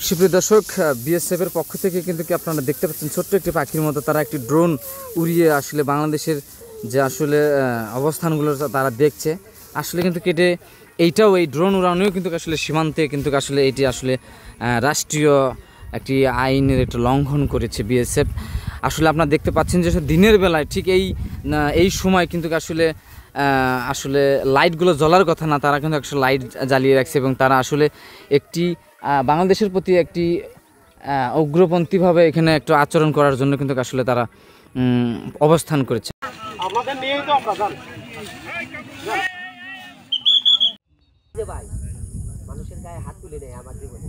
সুপ্রিয় দর্শক, বিএসএফ এর পক্ষ থেকে কিন্তু কি আপনারা দেখতে পাচ্ছেন ছোট্ট একটি পাখির মতো তারা একটি ড্রোন উড়িয়ে আসলে বাংলাদেশের যে আসলে অবস্থানগুলো তারা দেখছে। আসলে কিন্তু কেটে এইটাও এই ড্রোন উড়ানোও কিন্তু আসলে সীমান্তে কিন্তু আসলে এটি আসলে রাষ্ট্রীয় একটি আইনের একটা লঙ্ঘন করেছে বিএসএফ। আসলে আপনারা দেখতে পাচ্ছেন যে দিনের বেলায় ঠিক এই সময় কিন্তু আসলে লাইটগুলো জ্বলার কথা না, তারা কিন্তু আসলে লাইট জ্বালিয়ে রাখছে এবং তারা আসলে একটি বাংলাদেশের প্রতি একটি উগ্রপন্থীভাবে এখানে একটু আচরণ করার জন্য কিন্তু আসলে তারা অবস্থান করেছে। আপনাদের নিয়েই তো আপনারা ভাই মানুষের গায়ে হাত তুলে নেয় আমার জীবনে।